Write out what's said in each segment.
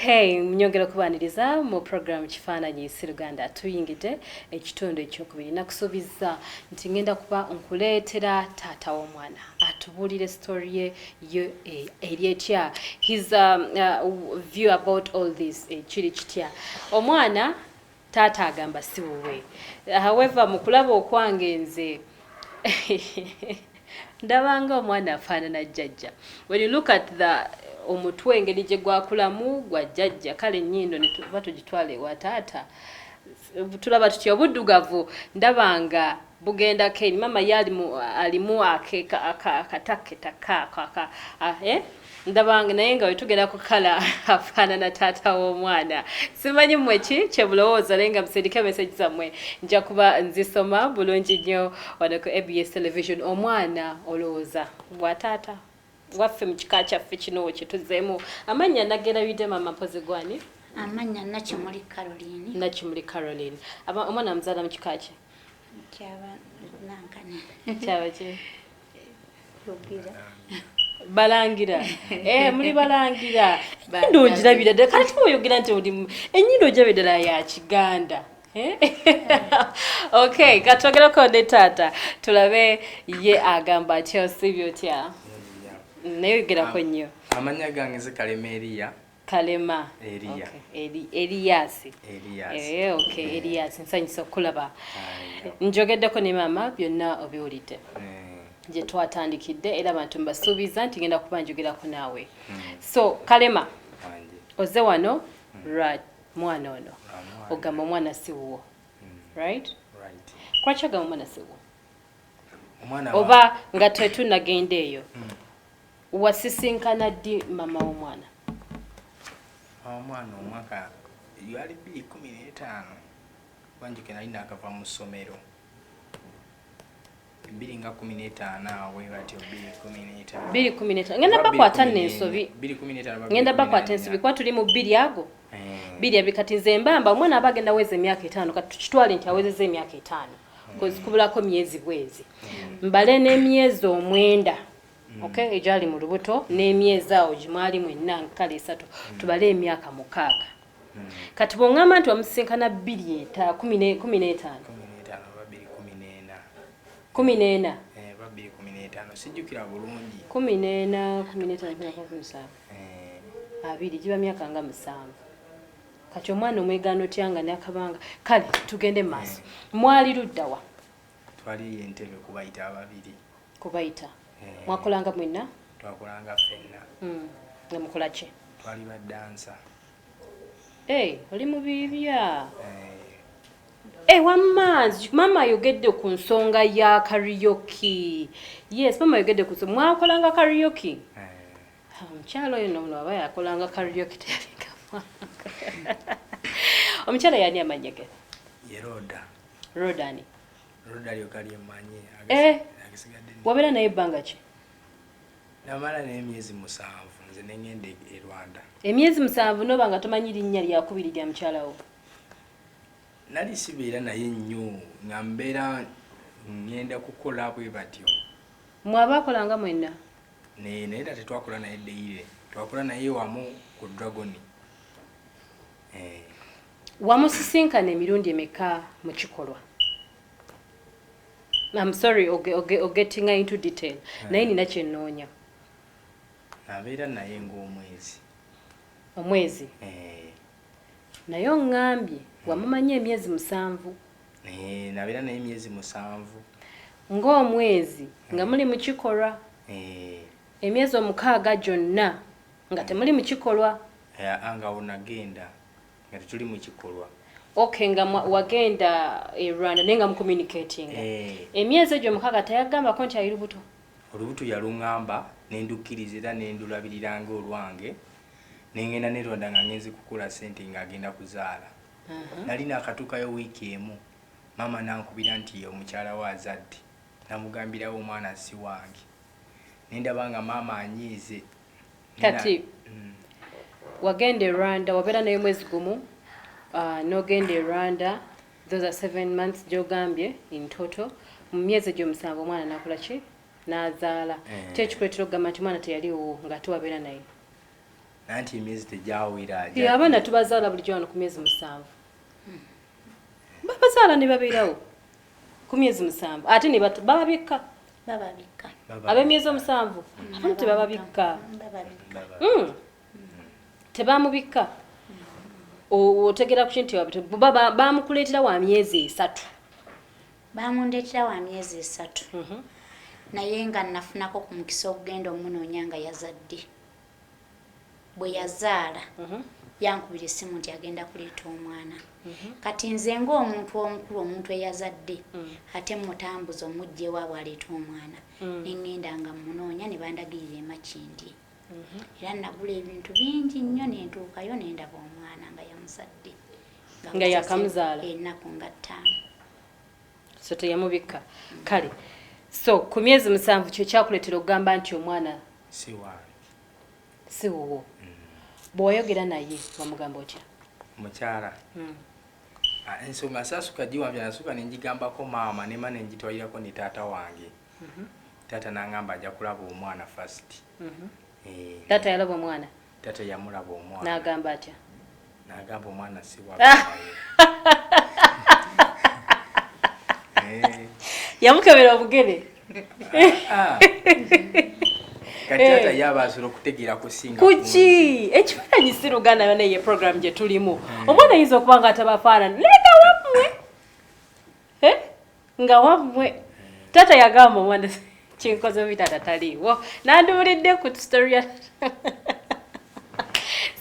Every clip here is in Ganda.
Okay, mnyongera kubaniriza mu program Ekifanyi siluganda tuyingide ekitundu ekyokubiri nakusubiza nti ngenda kuba nkuleetera taata w'omwana atubulire story ye erietya his view about all this kiri kitya omwana taata agamba si wuwe. However mukulaba okwange nze ndabanga omwana afaanana jjajja. When you look at the omutwe engeri gye gwakulamu gwa jjajja kale nnyindo ne tuba tugitwale wa taata tulaba tutya obuddugavu ndabanga bugenda keni mama alimu akataketaka ndabanga naye nga wetugenda ku kala afaanana taata w'omwana. Simanyi mmwe ki kye bulowooza naye nga musindike message zammwe nja kuba nzisoma bulungi nnyo wano ku ABS television. Omwana olowooza bwa taata waffe mu kika kyaffe kino kyetuzeemu amannya nagerabidde mama mpozi gwani? Amanya Nakimuli Caroline. Nakimuli Caroline. Omwana amuzaala mu kika kye? Kyaba nankani. Kyaba ki? Lugira. Balangira. Muli balangira. Ndo njirabira ddala kati oyogera nti oli ennyindo ogirabira ddala ya Kiganda. Okay, katwogerako ne taata tulabe ye agamba atya osibyo otya. Nayogerako nnyo. Amanya gange ze Kalema Eriya. Kalema. Eriya. Okay. Elias. Okay, Elias. Nsanyisa okulaba. Njogeddeko ne mama byonna obiwulidde. Gye twatandikidde era abantu mbasuubiza nti ngenda kuba njogerako naawe. So Kalema oze wano mwana ono ogamba omwana si wuwo, right? Lwaki ogamba omwana si wuwo? Oba nga tetunagenda eyo wasisinkana ddi mama w'omwana? Omwana omwaka yali 2015 wanjuke nali nakava mu ssomero 2015 awe batyo 2015 ngenda bakwata n'ensobi ngenda bakwata ensobi kwa tuli mu 2 ago 2 abikati nze mbamba omwana aba agenda weze emyaka 5 kati tukitwale nti awezeze emyaka 5 kozi kubulako myezi bwezi mbale n'emyezi 9 okay ejali mu lubuto n'emyezi awo gimwali mwenna nkale 3 tubale emyaka 6 kati bongamba nti wamusinkana 15 14 sijjukira bulungi 14 abiri giba myaka nga 7 kati omwana omwegano tyanga nakabanga kale tugende maaso mwali luddawa twali Entebbe kubayita ababiri kubayita mwakolanga mwenna twakolanga ffenna nga mukola ki? twali baddansa oli mu bibya wammanzi mama ayogedde ku nsonga ya karaoke. Yes, mama ayogedde ku mwakolanga karaoke. Omukyala oyo nomuno aba yakolanga karaoke teyalinga omukyala yani amanya ge? Rodani. Roda lyokali emmanyi wabeera naye ebbanga ki? namala n'emyezi 7 nze nengenda e Rwanda. Emyezi 7 noba nga tomanyi linnya lyakubiri lya mukyala wo? Nali sibeera naye nnyo nga mbeera ngenda kukola bwe batyo. Mwabakolanga mwenna? Naye era tetwakola naye deire, twakola naye wamu ku Dragoni. Wamusisinkana emirundi emeka mu kikolwa? I'm sorry, getting into detail. Naye nina kye nnoonya. Nabeera naye ng'omwezi. Omwezi? Naye oŋŋambye wamumanya emyezi 7. Nabeera naye emyezi 7. Ng'omwezi nga muli mu kikolwa. Emyezi 6 gyonna nga temuli mu kikolwa. Nga wonagenda nga tetuli mu kikolwa. Okay, nga wagenda e Rwanda nenga mu communicating. Emyezi egyo 6 tayagambako nti ali lubuto? Olubuto yaluŋŋamba nendukkiriza era nendulabiriranga olwange nengenda ne Rwanda nga ngenzi kukula ssente nga agenda kuzaala. Nali nakatuukayo wiiki emu mama nankubira nti omukyala we azadde namugambirawo omwana siwange nendaba nga mama anyiize. Kati wagenda e Rwanda wabeera naye mwezi gumu nogenda e Rwanda those are 7 months gy'ogambye in total. Mu myezi egyo 7 omwana nakola ki? Nazaala. Kyekikuleetera okugamba nti mwana teyaliwo nga tewabeera naye. nanti emyezi tegyawera abaana tubazaala bulijjo wano ku myezi 7 babazaala ne babeerawo ku myezi 7 ate ne bababikka ab'emyezi 7 abantu tebababikka tebamubikka otegera ku kintu bamukuleetera wa myezi 3 bamundeetera wa myezi 3 naye nga nafunako ku mukisa okugenda omunoonya nga yazadde bwe yazaala yankubira essimu nti agenda kuleeta omwana kati nze ng'omuntu omukulu omuntu eyazadde ate mutambuza omujja ewaabwe aleeta omwana neŋŋenda nga munoonya ne bandagirira emakindi era nagula ebintu bingi nnyo nentuukayo nendaba omwana nga yamuzadde nga yakamuzaala ennaku nga 5 so teyamubikka kale so ku myezi 7 kyo kyakuleetera okugamba nti omwana si wuwo bw'oyogera naye bamugamba otya mukyala ensonga saasuka giwambya nasuka nenjigambako maama nema nenjitwalirako ne taata wange taata nangamba ajja kulaba omwana first taata yalaba omwana taata yamulaba omwana n'agamba atya n'agamba omwana si wa yamukebera obugere kati taata yabasobola okutegeera kusinga kuki ekifaananyi siluganda yona ye program gye tulimu omwana ayinza okuba nga atabafaanana lenga wammwe nga wammwe taata yagamba omwana kinkoze bi taata taliiwo nanduulidde ku story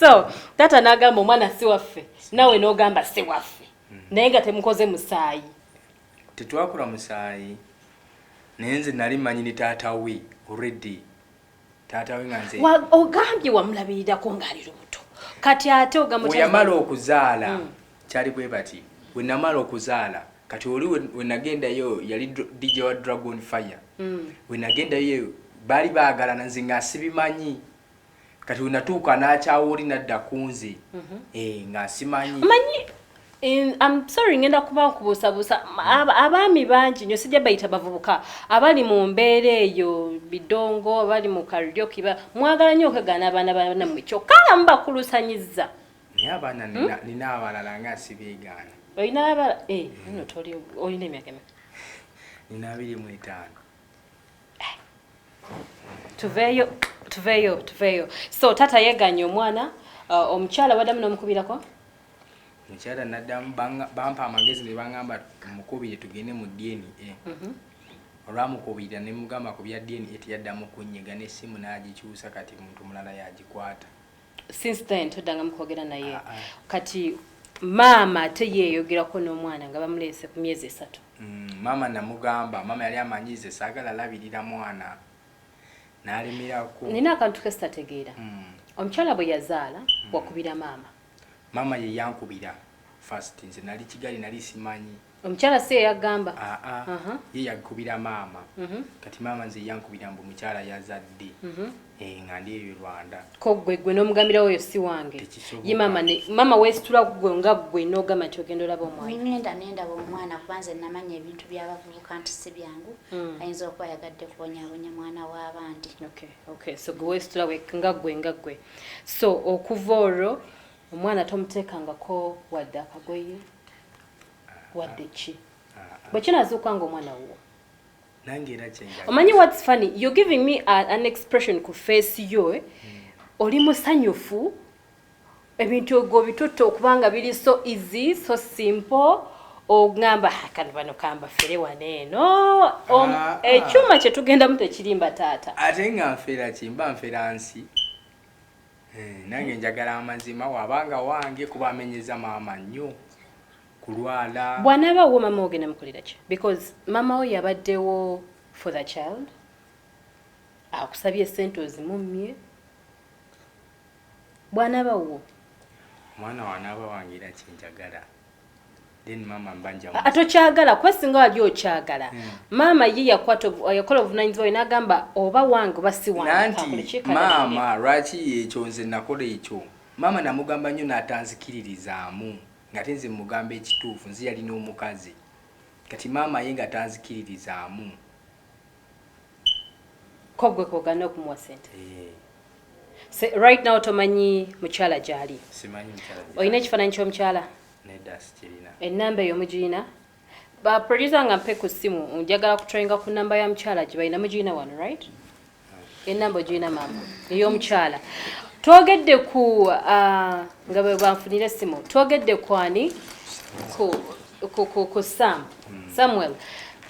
so taata n'agamba omwana si waffe nawe n'ogamba si waffe naye nga temukoze musaayi tetwakula musaayi naye nze nali manyini taata we already taata we nga nze ogambye wamulabirirako ng'ali lubuto kati ate ogamba yamala okuzaala kyali bwe bati we namala okuzaala kati oli we nagendayo yali DJ wa Dragon Fire we nagendayo baali baagalana nze nga sibimanyi kati we natuuka n'akyawooli nadda kunze nga simanyi I'm sorry ngenda kuba kubuusabuusa abaami bangi nnyo sijja bayita bavubuka abali mu mbeera eyo bidongo abali mu karaoke mwagala nnyo okwegaana abaana bannammwe kyokka nga mubakulusanyiza naye abaana nina abalala nga sibeegaana olina abala nno olina emyaka emeka nina 25 tuveeyo so taata yeeganye omwana omukyala waddamu n'omukubirako mukyala naddamu bampa amagezi ne bangamba mukubire tugende mu DNA olwamukubira ne mugamba ku bya DNA teyaddamu kunnyiga n'essimu n'agikyusa kati muntu mulala yagikwata since then toddanga mukwogera naye kati maama ate yeeyogerako n'omwana nga bamuleese ku myezi 3 maama namugamba maama yali amanyize saagala labirira mwana n'alemerako nina akantu kesitategeera omukyala bwe yazaala wakubira maama ye yankubira first nze nali Kigali nali simanyi omukyala si yagamba ye yakubira maama kati maama nze yankubira mbu mukyala yazadde nga ndi eyo Rwanda ko gwe n'omugambira oyo si wange ye maama weesitula gwe nga gwe n'ogamba nti ogenda olaba omwana nendaba omwana kuba nze namanya ebintu by'abavubuka nti si byangu ayinza okuba yagadde kubonyabonya mwana w'abandi okay so gwe weesitula nga gwe so okuva olwo omwana tomuteekangako wadde akagoye wadde ki bwe kinazuuka nga omwana wo nange era kyenjagala omanyi what's funny you're giving me an expression ku face yo oli musanyufu ebintu ogwo bitutte okubanga biri so easy so simple ogamba kano bano kamba fere waneeno ekyuma kye tugendamu tekirimba taata ate nga nfeera kimba nfeera nsi nange njagala amazima wabanga wange kuba amenyeza maama nnyo kulwala bw'anaaba wo maama ogenda mukolera ki because maama we yabaddewo for the child akusabye essente ozimummye bw'anaaba wo omwana wanaaba wange era kyenjagala then maama mbanja atokyagala kwesinga wali okyagala maama ye yakola obuvunanyizibwa n'agamba oba wange oba si wange maama lwaki ekyo nze nakola ekyo maama namugamba nnyo n'atanzikiririzaamu nga te nze mugamba ekituufu nze yalina omukazi kati maama ye nga tanzikiririzaamu ko gwe kogana okumuwa sente Right now tomanyi mukyala gyali. Simanyi mukyala gyali. Oyina ekifaananyi ky'omukyala? Nedda sikirina. Ennamba eyo mugiina? Ba producer nga mpe ku ssimu njagala kutrainga ku nnamba ya mukyala gye balina mugiina wano, right? Ennamba ogiina maama ey'omukyala. Twogedde ku nga bwe banfunira essimu twogedde ku ani ku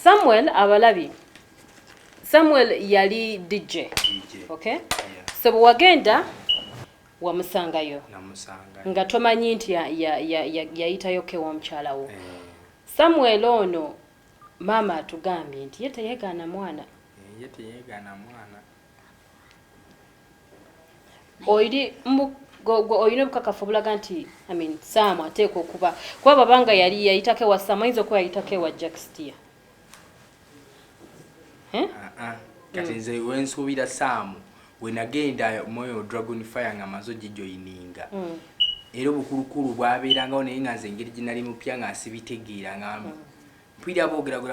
Samuel abalabi. Samuel yali DJ. Okay? So bwe wagenda wamusangayo nga tomanyi nti yayitayo ke wa mukyala wo. Samuel ono maama atugambye nti ye teyeegaana mwana. Oyina obukakafu obulaga nti Saamu ateekwa okuba kuba babanga yali yayitako ewa Saamu ayinza okuba yayitako ewa Jackstia. Kati nze wensuubira Saamu we nagenda moyo Dragon Fire nga mazo gijoyininga. Era obukulukulu bwabeerangawo naye nga nze engeri gye nali mupya nga sibitegeera nga mpulira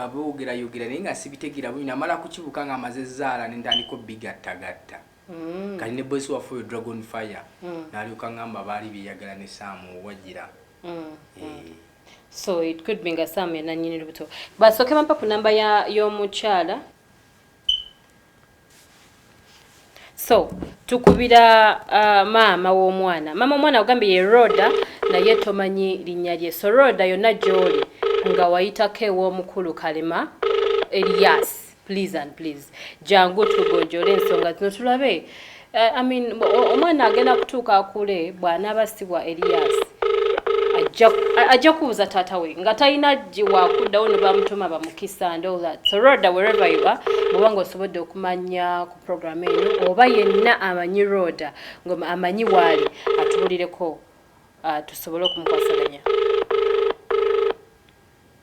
boogera naye nga sibitegeera bwe namala kukibuka nga amaze zaala nentandika bigattagatta. Kati ne bosi waffe oyo Dragon Fire n'alyoka ngamba baali beeyagala ne Saamu wajjira. So it could be nga Saamu yenannyini lubuto. Basooke bampa ku namba y'omukyala. So tukubira maama w'omwana. Maama omwana ogambye ye Roda naye tomanyi linnya lye. So Roda yonna gy'oli nga wayitako ew'omukulu Kalema Elias. Please and please. Jangu tugonjole ensonga zino tulabe. Omwana agenda kutuuka akule bw'anaaba sibwa Elias. Ajja kubuuza taata we nga talina wakuddawo ne bamutuma bamukisa and all that. So Roda, wherever you are, bw'obanga osobodde okumanya ku program eyo oba yenna amanyi Roda amanyi waali atubulireko tusobole okumukwasaganya.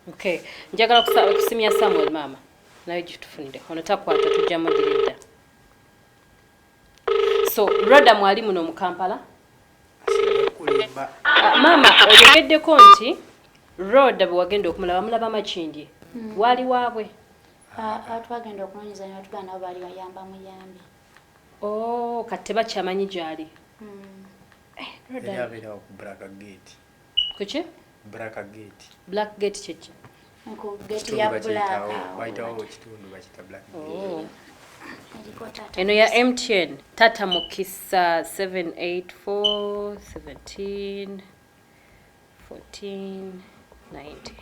Okay, njagala kusimya Samuel maama naye gitufunire ono takwata tujjamu diridda. So Roda mwali muno mu Kampala. Maama oyogeddeko nti Roda bwe wagenda okumulaba mulaba Makindye wali waabwe. Twagenda okunoonyeza ne batugana nabo baali bayamba muyambi. Kati tebakyamanyi gy'ali. Roda yabeera ku Black Gate. Kuki? Black Gate kyeki? Ku gate ya Black. Bayitawo ekitundu bakita Black Gate. Eno ya MTN Tata Mukisa 784 17 14 90.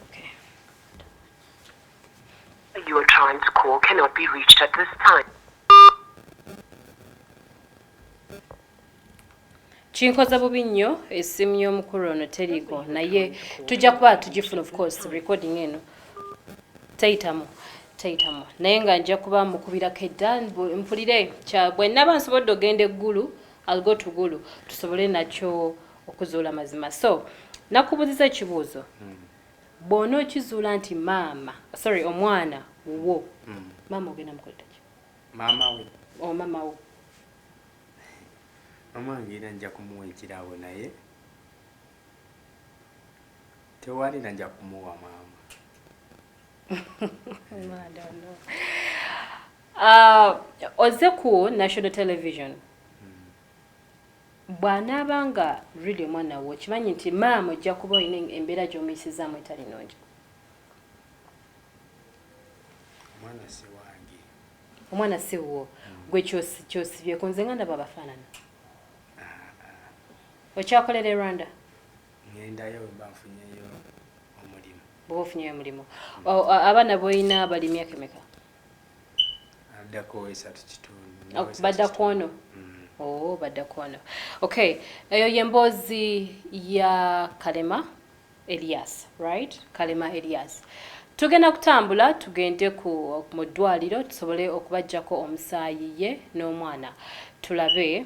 Okay. Your trying to call cannot be reached at this time. Chinkoza bubi nnyo essimu y'omukulu ono teriko naye tujja kuba tugifuna of course recording eno tayitamu naye nga nja kuba mukubirako edda mpulire bwe nnaba nsobodde ogenda eggulu I'll go to Gulu tusobole nakyo okuzuula mazima. So nakubuuziza ekibuuzo bw'ona okizuula nti omwana wo maama ogenda mukolera ki? Maama we maama wo mama ngira nja kumuwa ekirabo naye tewalina nja kumuwa maama. Oze ku National Television bw'anaaba nga really omwana wo kimanyi nti maama ojja kuba olina embeera gy'omuyisizaamu etali nnungi. Omwana si wo gwe kyosibyeko nze nga ndaba abafaanana. Okyakolera e Rwanda? Ngendayo bwe nfunyeyo omulimu. Bw'oba ofunyeyo omulimu. Abaana b'olina bali myaka emeka? Addako 3.5. Baddako ono? Baddako ono. Okay, eyo y'emboozi ya Kalema Elias, right? Kalema Elias. Tugenda kutambula tugende mu ddwaliro tusobole okubajjako omusaayi ye n'omwana tulabe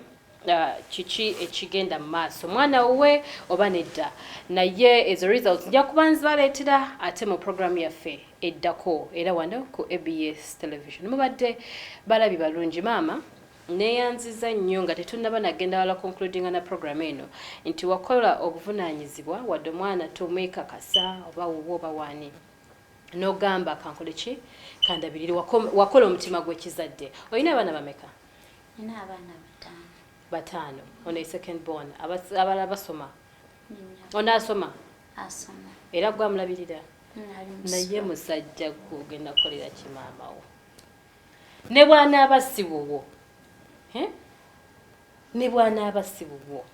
kiki ekigenda mu maaso mwana we oba nedda naye as a result nja kuba nzibaleetera ate mu programu yaffe eddako era wano ku ABS television. Mubadde balabi balungi maama neyanziza nnyo nga tetunnaba nagenda wala concludinga na programu eno nti wakola obuvunaanyizibwa wadde omwana tomwekakasa oba wuwo oba waani n'ogamba kankole ki kandabirire wakola omutima gw'ekizadde. Olina abaana bameka? nina abaana batano ono second born abala basoma ono asoma era gwa mulabirira naye musajja kugenda kukolera kimaama wo ne bwana abasibuwo ne bwana abasibuwo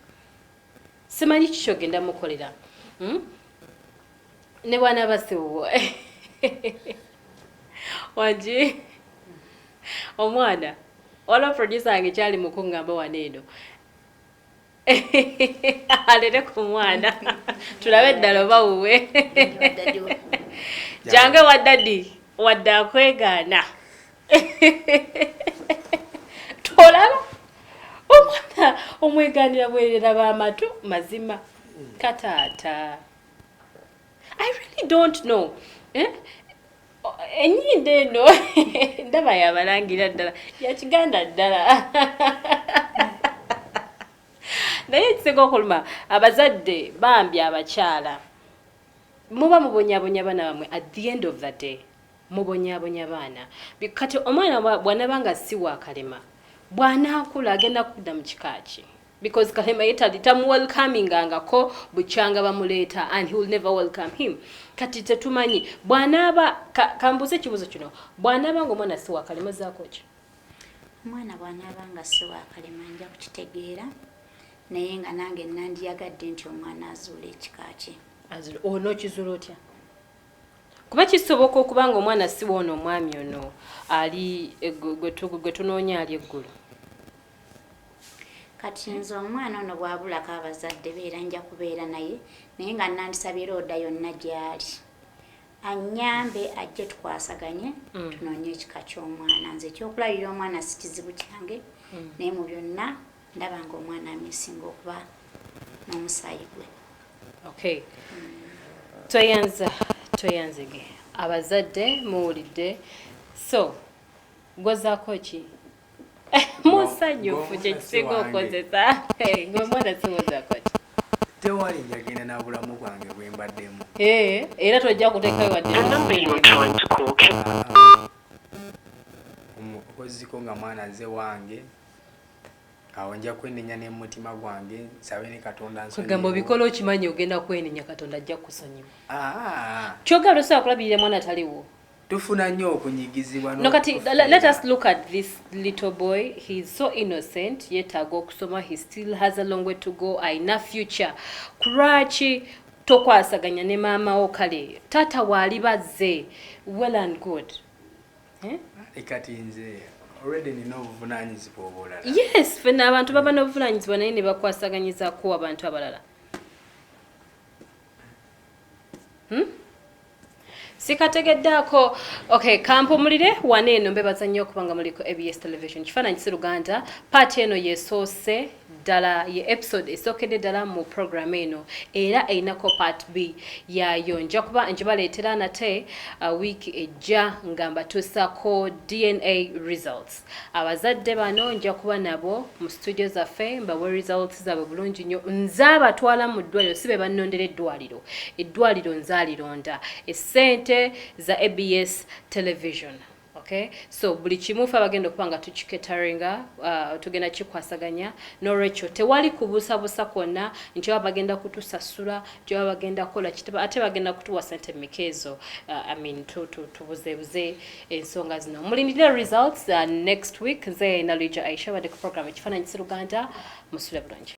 simanyi kikyogenda mukolera ne bwana abasibuwo wanji omwana wala producer wange kyali mukungamba waneeno alere ku mwana tulabe eddala oba wuwe jange waddadi wadde akwegaana tolaba omwana omwegaanira bwerera b'amatu mazima kataata I really don't know enyindo eno ndaba yabalangira ddala yakiganda ddala naye ekisinga okuluma abazadde bambi abakyala muba mubonyabonya baana bamwe at the end of the day mubonyabonya baana kati omwana bw'anaba nga si waakalema bw'anaakula agenda kudda mu kika ki because kalema yetali tamuwelcomingangako bukyanga bamuleeta and he will never welcome him kati tetumanyi bw'anaaba kambuze ekibuzo kino bw'anaaba ng'omwana si waakalema zaako ki omwana bw'anaaba nga si waakalema nja kukitegeera naye nga nange nandiyagadde nti omwana azuula ekika kye ono okizuula otya kuba kisoboka okuba nga omwana si woono omwami ono ali gwe tunoonya ali eggulu kati nze omwana ono bw'abulako abazadde beera nja kubeera naye nga nandisabye looda yonna gy'ali anyambe ajje tukwasaganye tunoonye ekika ky'omwana nze ekyokulabirira omwana si kizibu kyange naye mu byonna ndaba nga omwana amisinga okuba n'omusaayi gwe okay toyanzige abazadde muwulidde so gwozaako ki musanyufu kyekisinga okozesa ng'omwana siwozaako ki tewali njagenda na bulamu bwange bwe mbaddemu era tojja kuteekayo wadde okoziko nga mwana ze wange awo nja kwenenya n'emutima gwange nsabe ne Katonda kugamba obikola okimanyi ogenda kwenenya Katonda ajja kusonyiwa kyogala osobola kulabirira mwana taliwo tufuna nnyo okunyigizibwa no kati let us look at this little boy. He's so innocent yetaaga okusoma. He still has a long way to go. Aina future kuraki tokwasaganya ne maama wo kale tata waali bazze well and good ekati nze already nina obuvunanyizibwa obulala yes fena abantu baba n'obuvunanyizibwa naye ne bakwasaganyizaako abantu abalala sikategeddaako okay kampumulire waneeno mbebaza nnyo okubanga muliko ABS television kifaananyi siluganda paati eno yesoose ddala ye episode esookedde ddala mu program eno era einako part B yayo nja kuba njibaleetera nate wiiki ejja nga mbatuusako DNA results abazadde bano nja kuba nabo mu studio zaffe mbawe results zaabwe bulungi nnyo nze abatwala mu ddwaliro si be bannondera eddwaliro nzaalironda essente za ABS television. Okay, so buli kimufa bagenda okubanga tukiketaringa tugenda kikwasaganya n'olwekyo tewali kubuusabuusa kwonna nti baba bagenda kutusasula nti baba bagenda kukola kitaba ate bagenda kutuwa ssente mikeezo tubuzeebuze ensonga zino mulindire results next week nze Ne Aisha badde ku program ekifaananyi siluganda musule bulungi.